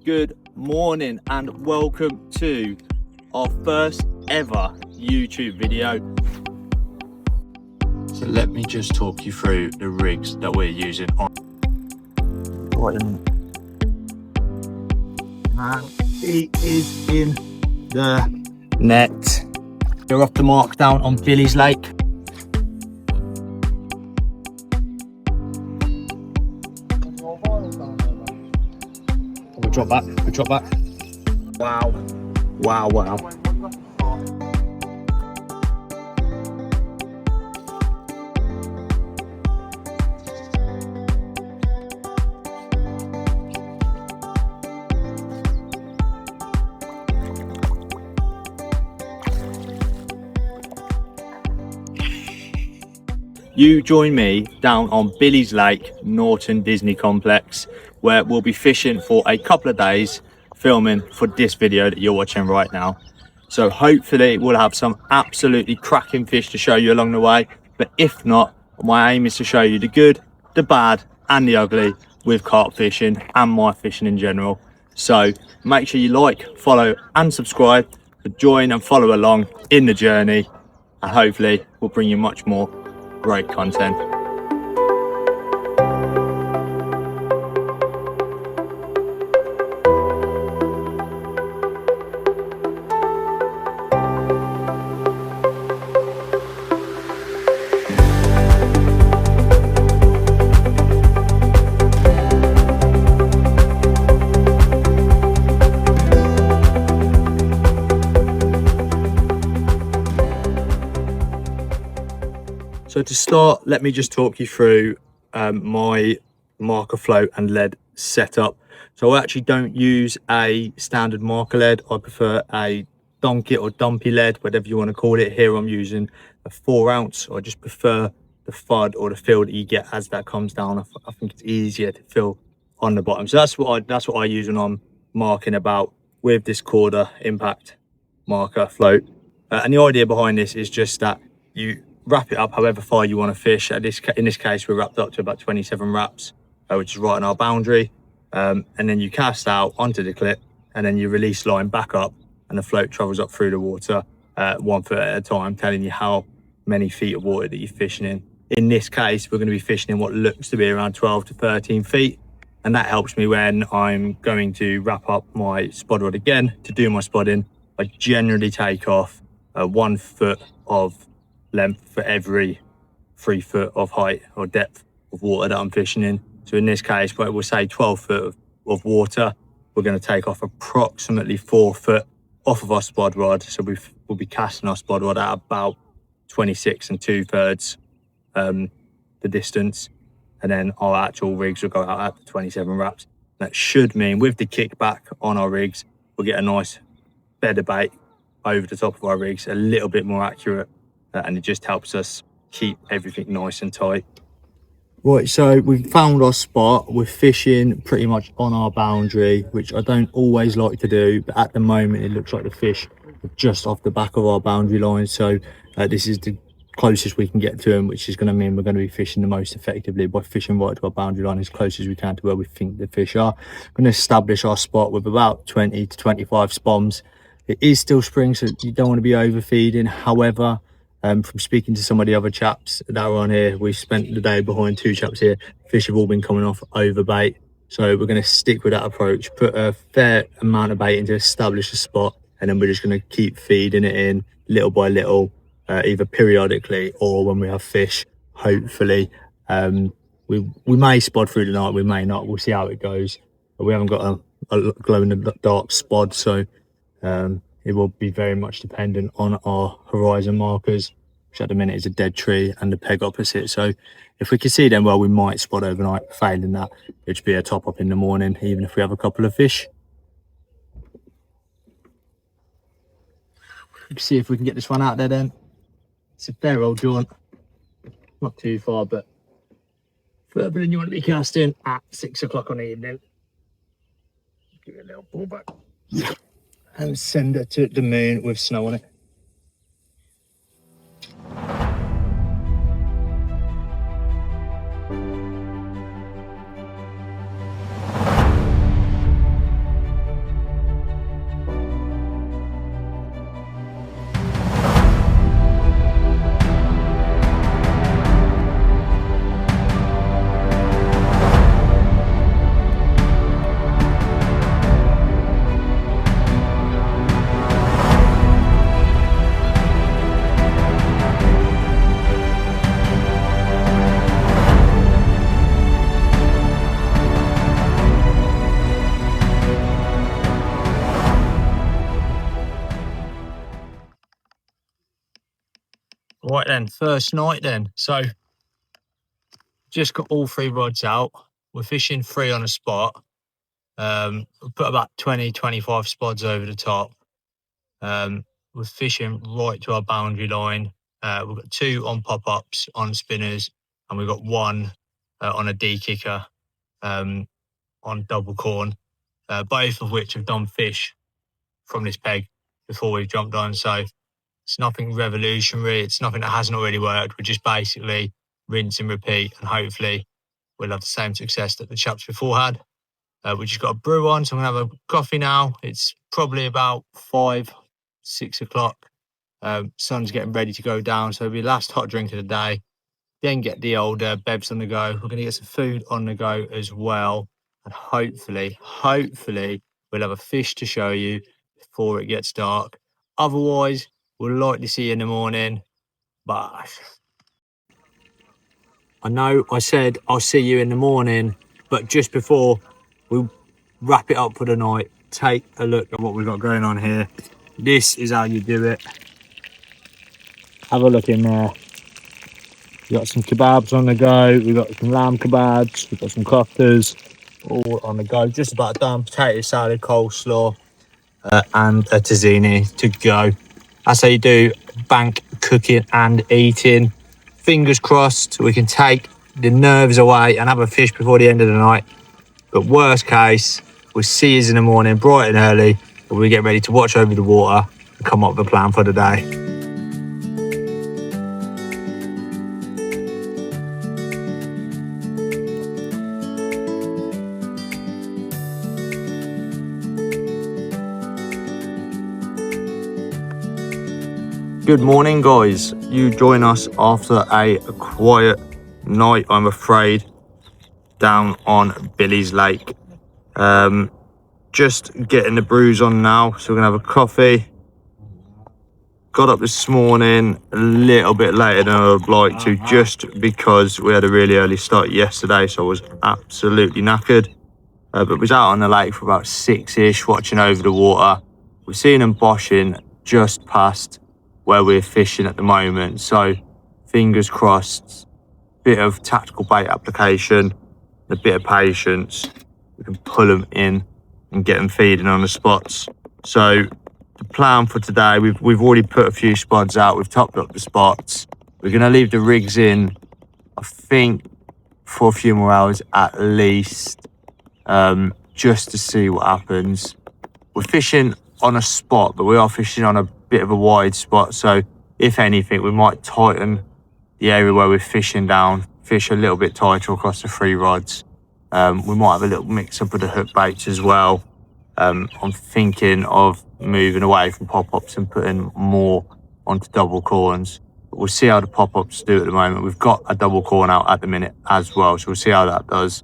Good morning and welcome to our first ever YouTube video. So let me just talk you through the rigs that we're using on. He is in the net. We're off the mark down on Billy's Lake. We'll drop back. Wow. You join me down on Billy's Lake, Norton Disney Complex, where we'll be fishing for a couple of days, filming for this video that you're watching right now. So hopefully we'll have some absolutely cracking fish to show you along the way. But if not, my aim is to show you the good, the bad and the ugly with carp fishing and my fishing in general. So make sure you like, follow and subscribe to join and follow along in the journey. And hopefully we'll bring you much more great content. So to start, let me just talk you through my marker float and lead setup. So I actually don't use a standard marker lead. I prefer a donkey or dumpy lead, whatever you want to call it. Here I'm using a 4 ounce. I just prefer the FUD or the feel that you get as that comes down. I think it's easier to feel on the bottom. So that's what I use when I'm marking about with this Corda impact marker float. And the idea behind this is just that you wrap it up however far you want to fish. In this case, we're wrapped up to about 27 wraps, which is right on our boundary. And then you cast out onto the clip and then you release line back up and the float travels up through the water 1 foot at a time, telling you how many feet of water that you're fishing in. In this case, we're going to be fishing in what looks to be around 12 to 13 feet. And that helps me when I'm going to wrap up my spot rod again to do my spotting. I generally take off 1 foot of length for every 3 foot of height or depth of water that I'm fishing in. So in this case, we'll say 12 foot of water, we're going to take off approximately 4 foot off of our spot rod. So we'll be casting our spot rod at about 26 2/3 the distance, and then our actual rigs will go out at the 27 wraps. That should mean with the kickback on our rigs, we'll get a nice bed of bait over the top of our rigs, a little bit more accurate. And it just helps us keep everything nice and tight. Right, so we've found our spot. We're fishing pretty much on our boundary, which I don't always like to do, but at the moment it looks like the fish are just off the back of our boundary line. So this is the closest we can get to them, which is going to mean we're going to be fishing the most effectively by fishing right to our boundary line as close as we can to where we think the fish are. We're going to establish our spot with about 20 to 25 spoms. It is still spring, so you don't want to be overfeeding. However, from speaking to some of the other chaps that are on here, we spent the day behind 2 chaps here. Fish have all been coming off over bait, so we're going to stick with that approach, put a fair amount of bait in to establish a spot, and then we're just going to keep feeding it in little by little, either periodically or when we have fish, hopefully. We may spot through the night, we may not, we'll see how it goes. But we haven't got a glow in the dark spot, so it will be very much dependent on our horizon markers, which at the minute is a dead tree and the peg opposite. So if we can see them well, we might spot overnight. Failing that, it should be a top up in the morning, even if we have a couple of fish. Let's see if we can get this one out there then. It's a fair old jaunt, not too far, but further than you want to be casting at 6 o'clock on the evening. Give it a little pull back. And send her to the moon with snow on it. Right then, first night then. So just got all 3 rods out. We're fishing 3 on a spot. We put about 20-25 spods over the top. We're fishing right to our boundary line. We've got 2 on pop-ups on spinners, and we've got 1 on a D-kicker on double corn, both of which have done fish from this peg before we've jumped on. So it's nothing revolutionary. It's nothing that hasn't already worked. We're just basically rinse and repeat, and hopefully we'll have the same success that the chaps before had. We just got a brew on, so I'm gonna have a coffee now. It's probably about 5-6 o'clock. Sun's getting ready to go down, so it'll be the last hot drink of the day. Then get the old bevs on the go. We're gonna get some food on the go as well, and hopefully we'll have a fish to show you before it gets dark. Otherwise, we'll likely see you in the morning. But I know I said I'll see you in the morning, but just before we wrap it up for the night, take a look at what we've got going on here. This is how you do it. Have a look in there. We've got some kebabs on the go. We've got some lamb kebabs. We've got some cocktails all on the go. Just about done. Potato salad, coleslaw, and a tzatziki to go. That's how you do bank cooking and eating. Fingers crossed we can take the nerves away and have a fish before the end of the night. But worst case, we'll see you in the morning, bright and early, and we get ready to watch over the water and come up with a plan for the day. Good morning, guys. You join us after a quiet night, I'm afraid, down on Billy's Lake. Just getting the brews on now, so we're gonna have a coffee. Got up this morning a little bit later than I would like to, just because we had a really early start yesterday, so I was absolutely knackered. But was out on the lake for about 6-ish, watching over the water. We're seeing them boshing just past where we're fishing at the moment, so fingers crossed, bit of tactical bait application, a bit of patience, we can pull them in and get them feeding on the spots. So the plan for today, we've already put a few spots out, we've topped up the spots. We're going to leave the rigs in, I think, for a few more hours at least, just to see what happens. We're fishing on a spot, but we are fishing on a bit of a wide spot, so if anything we might tighten the area where we're fishing down, fish a little bit tighter across the 3 rods. We might have a little mix up with the hook baits as well. I'm thinking of moving away from pop-ups and putting more onto double corns, but we'll see how the pop-ups do at the moment. We've got a double corn out at the minute as well, so we'll see how that does,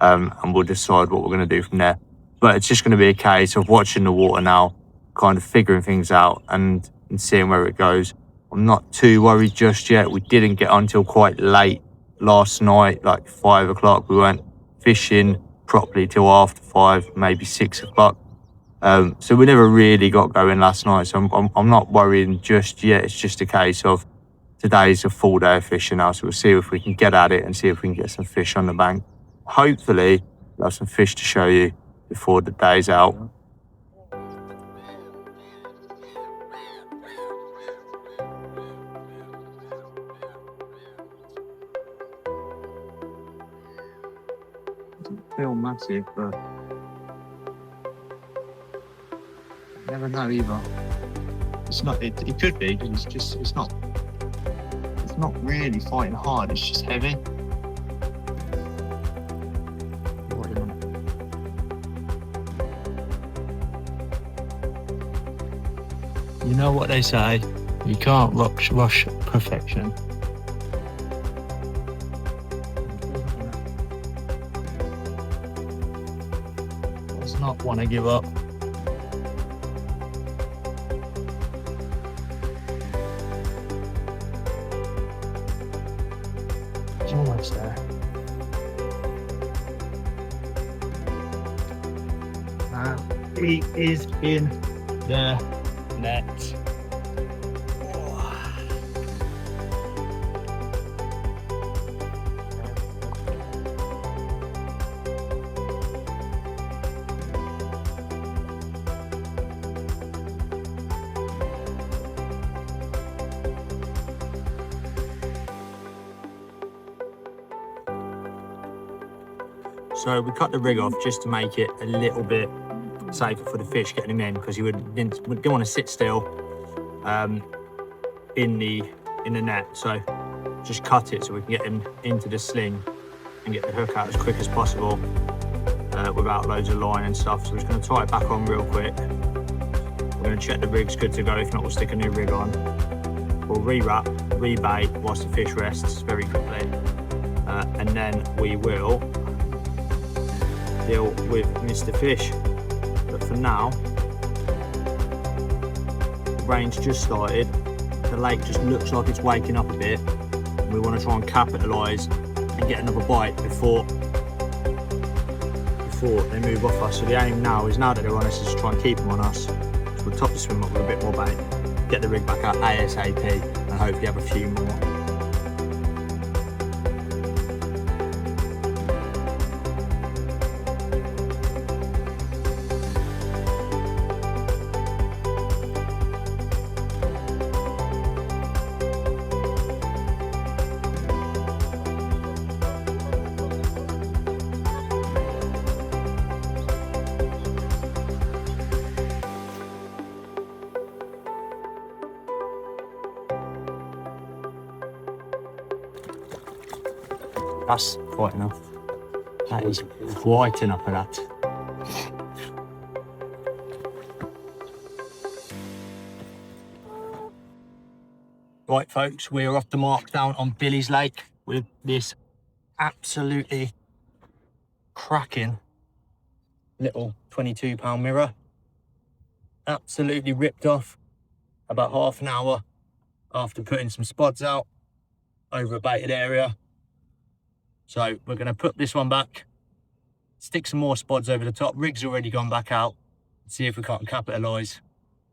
and we'll decide what we're going to do from there. But it's just going to be a case of watching the water now, kind of figuring things out and seeing where it goes. I'm not too worried just yet. We didn't get on until quite late last night, like 5 o'clock. We weren't fishing properly till after 5, maybe 6 o'clock. So we never really got going last night. So I'm not worrying just yet. It's just a case of today's a full day of fishing now. So we'll see if we can get at it and see if we can get some fish on the bank. Hopefully we'll have some fish to show you before the day's out. Feel massive, but you never know either. It's not. It could be, but it's not. It's not really fighting hard. It's just heavy. You know what they say? You can't rush perfection. Not want to give up. It's almost there. He is in the net. So we cut the rig off just to make it a little bit safer for the fish getting him in, because he didn't want to sit still in the net. So just cut it so we can get him into the sling and get the hook out as quick as possible without loads of line and stuff. So we're just going to tie it back on real quick. We're going to check the rig's good to go. If not, we'll stick a new rig on. We'll rewrap, rebait whilst the fish rests very quickly, and then we will deal with Mr. Fish. But for now, the rain's just started. The lake just looks like it's waking up a bit. We want to try and capitalise and get another bite before they move off us. So the aim now that they're on us is to try and keep them on us. So we'll top the swim up with a bit more bait, get the rig back out ASAP, and hopefully have a few more. That's quite enough. That is quite enough of that. Right folks, we're off the mark down on Billy's Lake with this absolutely cracking little 22-pound mirror. Absolutely ripped off about half an hour after putting some spods out over a baited area. So we're going to put this one back, stick some more spods over the top. Rig's already gone back out. See if we can't capitalise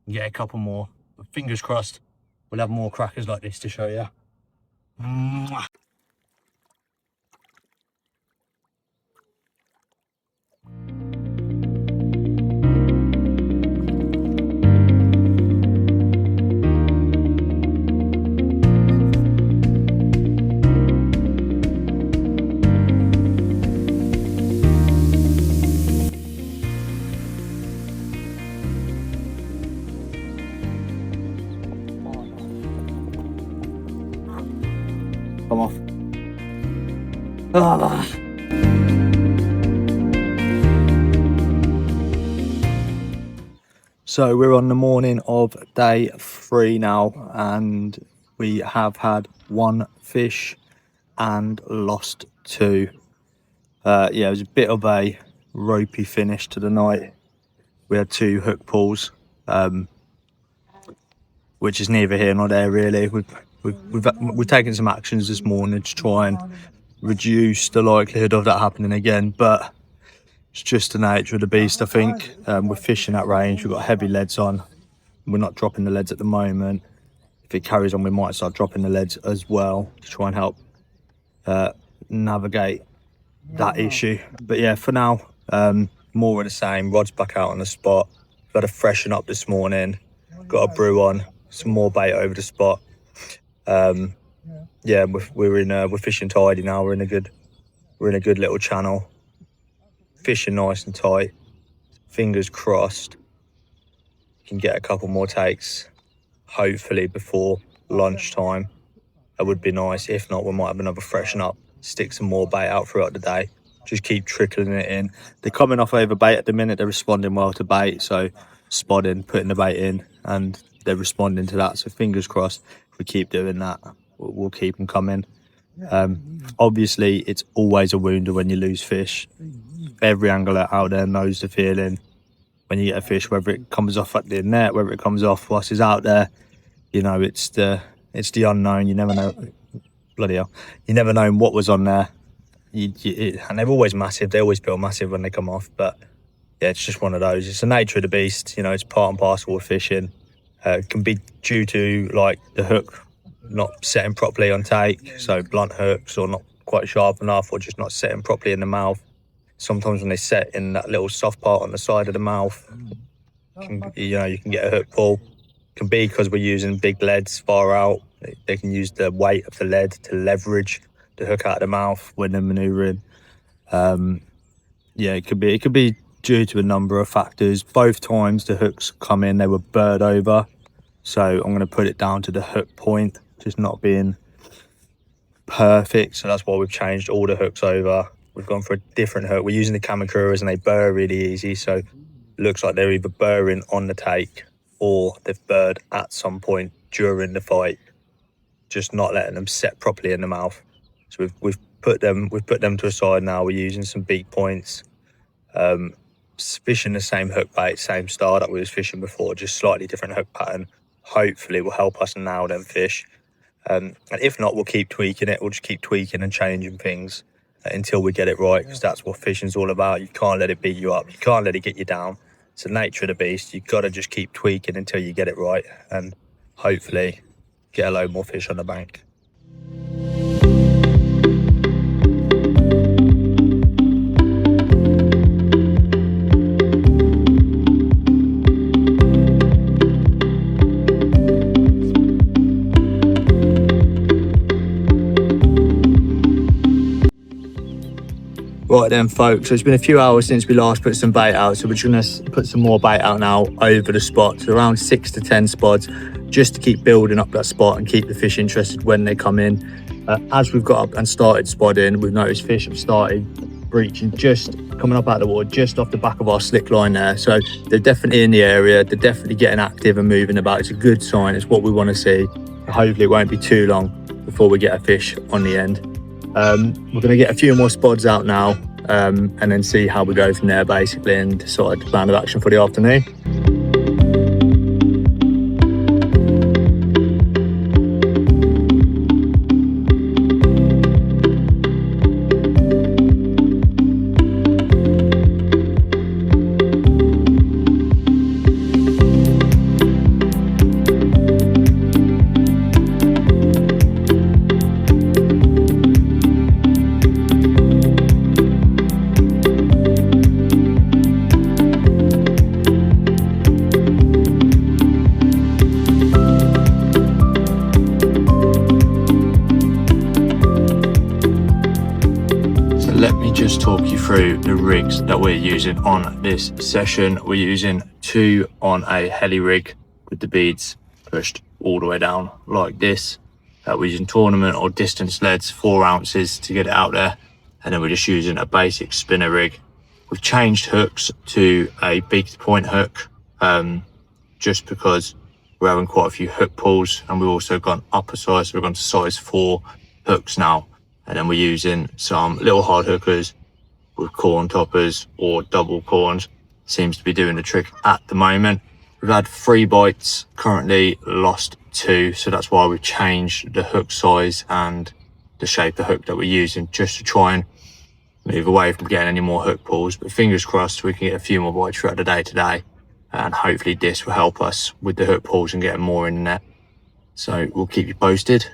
and get a couple more. But fingers crossed, we'll have more crackers like this to show you. Mwah. Come off. Ah. So we're on the morning of day 3 now, and we have had 1 fish and lost 2. Yeah, it was a bit of a ropey finish to the night. We had 2 hook pulls, which is neither here nor there really. We've taken some actions this morning to try and reduce the likelihood of that happening again, but it's just the nature of the beast, I think. We're fishing at range, we've got heavy leads on. We're not dropping the leads at the moment. If it carries on, we might start dropping the leads as well to try and help navigate that issue. But yeah, for now, more of the same. Rod's back out on the spot. Got to freshen up this morning. Got a brew on, some more bait over the spot. Yeah, we're fishing tidy now. We're in a good little channel, fishing nice and tight. Fingers crossed can get a couple more takes, hopefully before lunchtime. That would be nice. If not, we might have another freshen up, stick some more bait out throughout the day, just keep trickling it in. They're coming off over bait at the minute. They're responding well to bait, so spodding, putting the bait in, and they're responding to that. So fingers crossed, if we keep doing that, we'll keep them coming. Obviously, it's always a wounder when you lose fish. Every angler out there knows the feeling when you get a fish, whether it comes off at the net, whether it comes off whilst it's out there. You know, it's the unknown. You never know. Bloody hell, you never know what was on there. And they're always massive. They always feel massive when they come off. But yeah, it's just one of those. It's the nature of the beast. You know, it's part and parcel of fishing. It can be due to like the hook not setting properly on take, so blunt hooks or not quite sharp enough, or just not setting properly in the mouth. Sometimes when they set in that little soft part on the side of the mouth, you can get a hook pull. It can be because we're using big leads far out. They can use the weight of the lead to leverage the hook out of the mouth when they're manoeuvring. Yeah, it could be due to a number of factors. Both times the hooks come in, they were burred over. So I'm going to put it down to the hook point just not being perfect. So that's why we've changed all the hooks over. We've gone for a different hook. We're using the Kamakuras and they burr really easy. So it looks like they're either burring on the take or they've burred at some point during the fight, just not letting them set properly in the mouth. So we've put them to a side now. We're using some beak points, fishing the same hook bait, same style that we was fishing before, just slightly different hook pattern. Hopefully will help us nail them fish. And if not, we'll keep tweaking it. We'll just keep tweaking and changing things until we get it right, because that's what fishing's all about. You can't let it beat you up. You can't let it get you down. It's the nature of the beast. You've got to just keep tweaking until you get it right, and hopefully get a load more fish on the bank. Right then, folks, so it's been a few hours since we last put some bait out, so we're going to put some more bait out now over the spots, around 6 to 10 spots, just to keep building up that spot and keep the fish interested when they come in. As we've got up and started spodding, we've noticed fish have started breaching, just coming up out of the water, just off the back of our slick line there. So they're definitely in the area, they're definitely getting active and moving about. It's a good sign, it's what we want to see. Hopefully it won't be too long before we get a fish on the end. We're going to get a few more spods out now, and then see how we go from there basically, and decide the plan of action for the afternoon. Let me just talk you through the rigs that we're using on this session. We're using 2 on a heli rig with the beads pushed all the way down like this. We're using tournament or distance leads, 4 ounces to get it out there. And then we're just using a basic spinner rig. We've changed hooks to a beaked point hook, just because we're having quite a few hook pulls, and we've also gone up a size, so we've gone to size 4 hooks now. And then we're using some little hard hookers with corn toppers or double corns. Seems to be doing the trick at the moment. We've had 3 bites, currently lost 2. So that's why we've changed the hook size and the shape of hook that we're using, just to try and move away from getting any more hook pulls. But fingers crossed we can get a few more bites throughout the day today. And hopefully this will help us with the hook pulls and getting more in the net. So we'll keep you posted.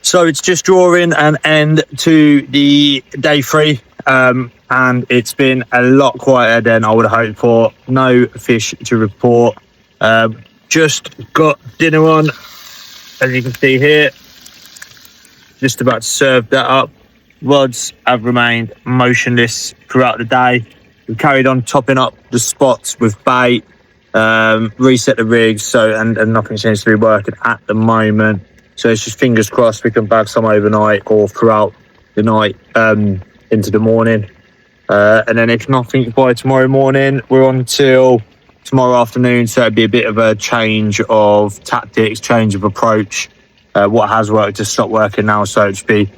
So it's just drawing an end to the day 3, and it's been a lot quieter than I would have hoped for. No fish to report. Just got dinner on, as you can see here. Just about to serve that up. Rods have remained motionless throughout the day. We carried on topping up the spots with bait, reset the rigs, and nothing seems to be working at the moment. So it's just fingers crossed we can bag some overnight or throughout the night into the morning. And then if nothing by tomorrow morning, we're on till tomorrow afternoon. So it'd be a bit of a change of tactics, change of approach. What has worked to stop working now. So it'd be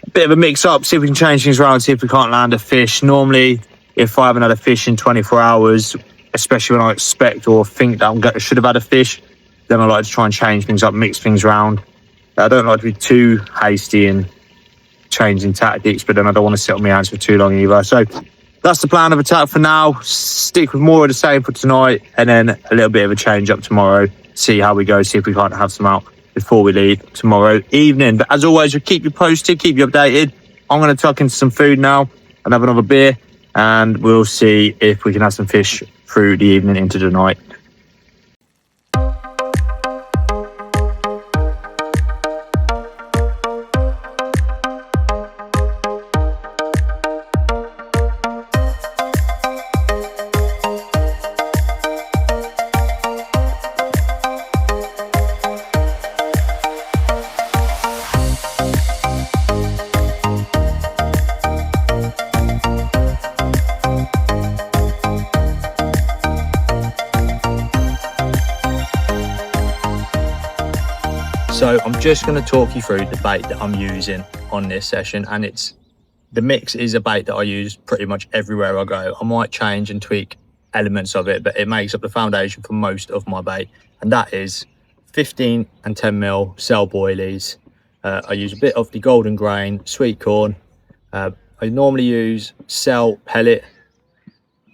a bit of a mix up, see if we can change things around, see if we can't land a fish. Normally, if I haven't had a fish in 24 hours, especially when I expect or think that I should have had a fish, then I like to try and change things up, mix things around. I don't like to be too hasty in changing tactics, but then I don't want to sit on my hands for too long either. So that's the plan of attack for now. Stick with more of the same for tonight, and then a little bit of a change up tomorrow. See how we go, see if we can't have some out before we leave tomorrow evening. But as always, we'll keep you posted, keep you updated. I'm going to tuck into some food now and have another beer, and we'll see if we can have some fish through the evening into the night. So I'm just going to talk you through the bait that I'm using on this session, and the mix is a bait that I use pretty much everywhere I go. I might change and tweak elements of it, but it makes up the foundation for most of my bait, and that is 15 and 10 mil cell boilies. I use a bit of the golden grain sweet corn. I normally use cell pellet,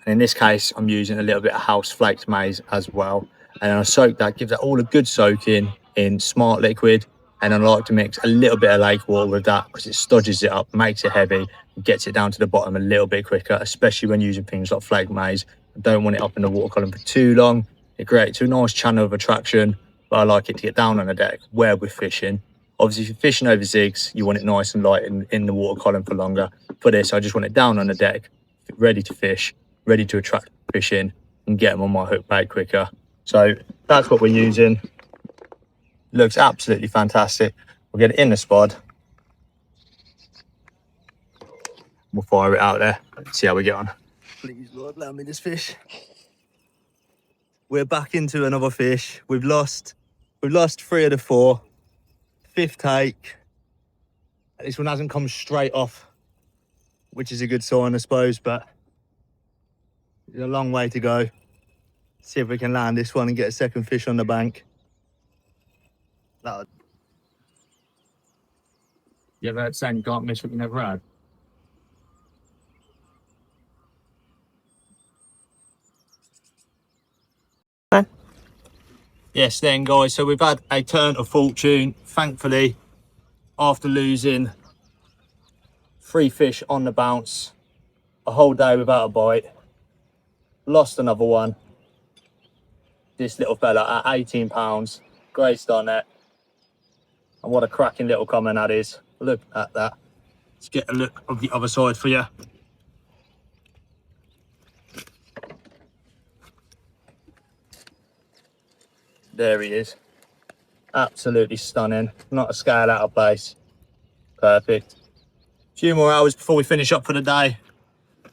and in this case I'm using a little bit of house flaked maize as well, and I soak that, give that all a good soak in smart liquid. And I like to mix a little bit of lake water with that because it stodges it up, makes it heavy, and gets it down to the bottom a little bit quicker, especially when using things like flake maize. I don't want it up in the water column for too long. It creates a nice channel of attraction, but I like it to get down on the deck where we're fishing. Obviously, if you're fishing over zigs, you want it nice and light in the water column for longer. For this, I just want it down on the deck, ready to fish, ready to attract fish in and get them on my hook bait quicker. So that's what we're using. Looks absolutely fantastic. We'll get it in the spot. We'll fire it out there. See how we get on. Please, Lord, allow me this fish. We're back into another fish. We've lost 3 of the 4. 5th take. This one hasn't come straight off, which is a good sign, I suppose, but there's a long way to go. See if we can land this one and get a second fish on the bank. You ever heard saying you can't miss what you never had? Yes then guys, so we've had a turn of fortune. Thankfully, after losing 3 fish on the bounce, a whole day without a bite, lost another one. This little fella at 18 pounds, grey star net. And what a cracking little comment that is. Look at that. Let's get a look of the other side for you. There he is. Absolutely stunning. Not a scale out of place. Perfect. A few more hours before we finish up for the day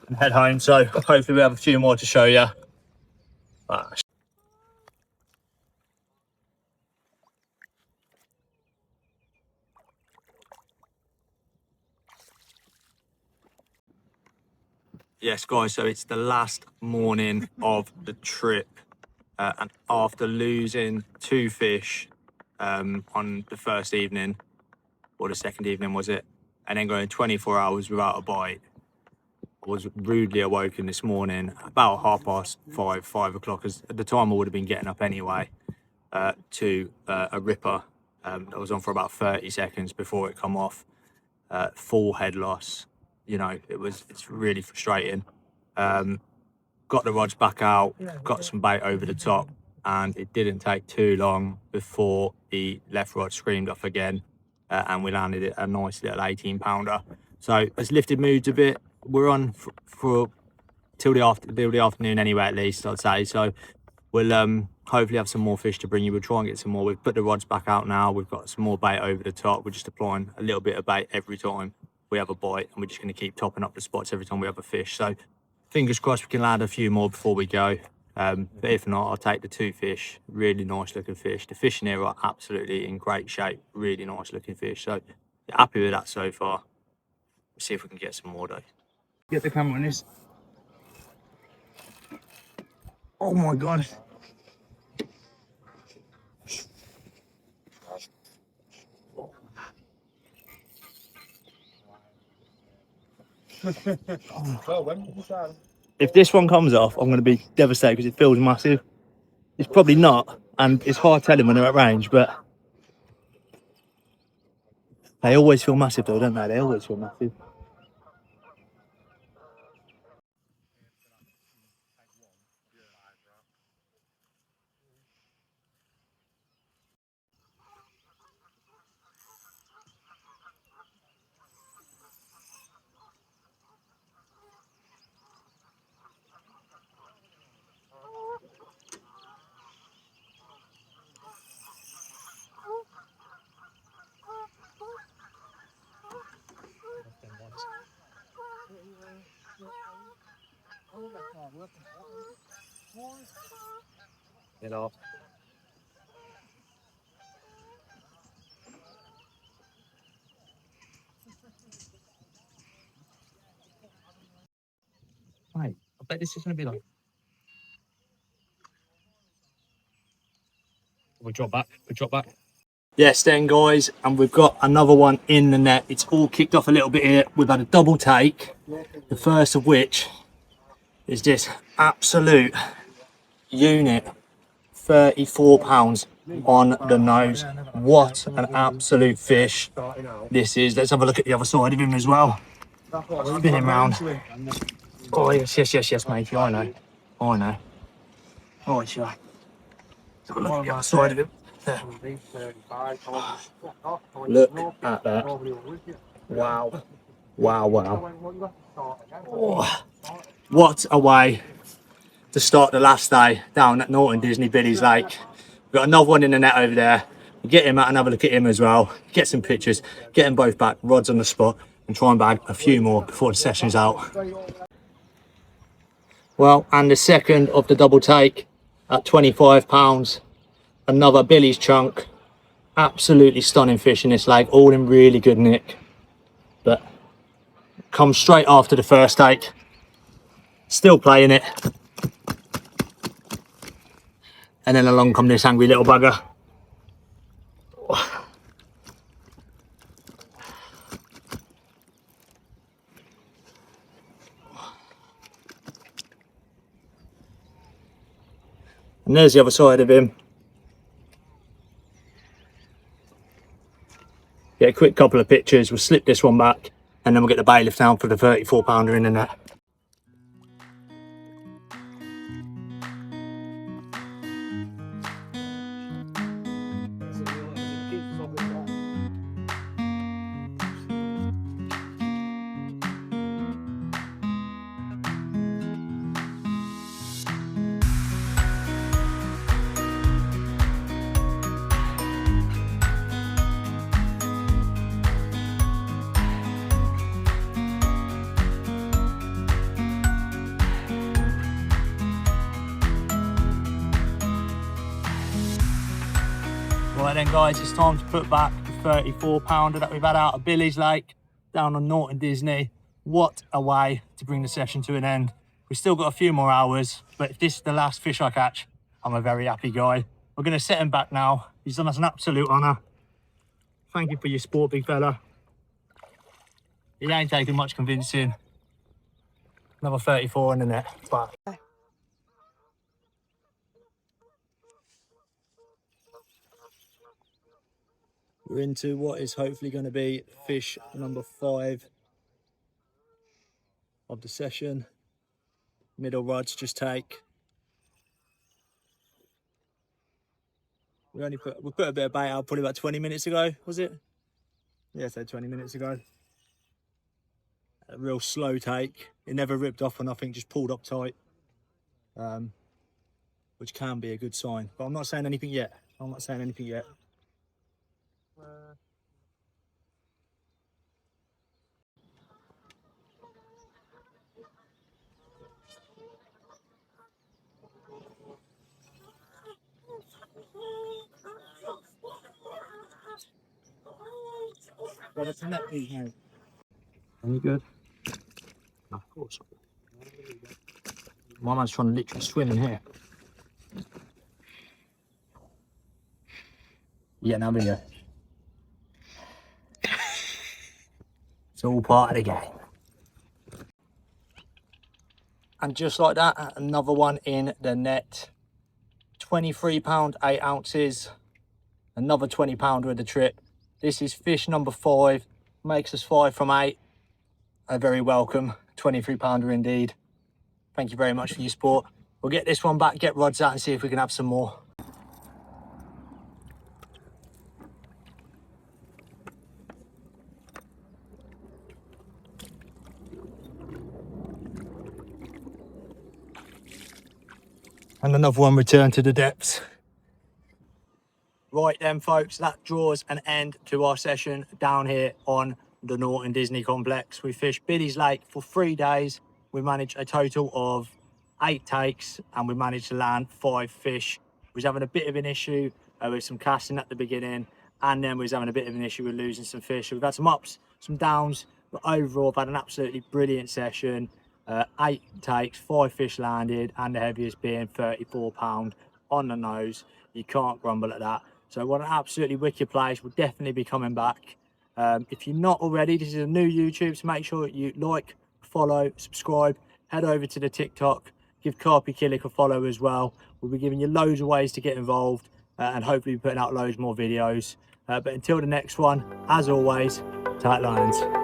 and head home, so hopefully we have a few more to show you. Yes guys, so it's the last morning of the trip, and after losing 2 fish on the first evening, or the second evening was it, and then going 24 hours without a bite, I was rudely awoken this morning about 5:30, 5 o'clock, as at the time I would have been getting up anyway, to a ripper that was on for about 30 seconds before it come off. Full head loss. You know, it's really frustrating. Got the rods back out, got some bait over the top, and it didn't take too long before the left rod screamed off again, and we landed a nice little 18 pounder. So it's lifted moods a bit. We're on for till the afternoon anyway, at least I'd say. So we'll hopefully have some more fish to bring you. We'll try and get some more. We've put the rods back out now. We've got some more bait over the top. We're just applying a little bit of bait every time we have a bite, and we're just going to keep topping up the spots every time we have a fish. So fingers crossed we can land a few more before we go. But if not, I'll take the 2 fish. Really nice looking fish. The fish in here are absolutely in great shape. Really nice looking fish. So happy with that so far. Let's see if we can get some more though. Get the camera on this. Oh my God. If this one comes off, I'm going to be devastated because it feels massive. It's probably not, and it's hard telling when they're at range, but they always feel massive though, don't they? They always feel massive. You know. like this is going to be like. We drop back. Yes, then, guys, and we've got another one in the net. It's all kicked off a little bit here. We've had a double take, the first of which is this absolute unit, £34 on the nose. What an absolute fish this is. Let's have a look at the other side of him as well. Spin him round. Oh, yes, matey. I know. Oh, sure. Let's have a look at the other side of him. There. Look at that. Wow. Oh, what a way to start the last day down at Norton Disney Billy's Lake. We've got another one in the net over there. We'll get him out and have a look at him as well. Get some pictures, get them both back, rods on the spot, and try and bag a few more before the session's out. Well, and the second of the double take at £25. Another Billy's chunk. Absolutely stunning fish in this lake, all in really good nick. But comes straight after the first take. Still playing it. And then along come this angry little bugger. And there's the other side of him. Get a quick couple of pictures. We'll slip this one back and then we'll get the bailiff down for the 34-pounder in the net. Right then, guys, it's time to put back the 34-pounder that we've had out of Billy's Lake down on Norton Disney. What a way to bring the session to an end. We've still got a few more hours, but if this is the last fish I catch, I'm a very happy guy. We're going to set him back now. He's done us an absolute honour. Thank you for your sport, big fella. It ain't taking much convincing. Another 34 in the net. But we're into what is hopefully going to be fish number 5 of the session. Middle rods just take. We put a bit of bait out probably about 20 minutes ago, was it? Yeah, so 20 minutes ago. A real slow take. It never ripped off or nothing, just pulled up tight. Which can be a good sign. But I'm not saying anything yet. Well, it's a net piece, mate. Any good? No, of course. My man's trying to literally swim in here. Yeah, now we go. It's all part of the game. And just like that, another one in the net. £23, 8 ounces. Another £20 with the trip. This is fish number 5. Makes us 5 from 8. A very welcome £23 indeed. Thank you very much for your support. We'll get this one back, get rods out and see if we can have some more. And another one returned to the depths. Right then, folks, that draws an end to our session down here on the Norton Disney Complex. We fished Billy's Lake for 3 days. We managed a total of 8 takes and we managed to land 5 fish. We was having a bit of an issue with some casting at the beginning, and then we was having a bit of an issue with losing some fish. So we've had some ups, some downs, but overall I've had an absolutely brilliant session. 8 takes, 5 fish landed, and the heaviest being 34 pound on the nose. You can't grumble at that. So what an absolutely wicked place. We'll definitely be coming back. If you're not already, this is a new YouTube, so make sure you like, follow, subscribe, head over to the TikTok, give Carpy Killick a follow as well. We'll be giving you loads of ways to get involved, and hopefully putting out loads more videos. But until the next one, as always, tight lines.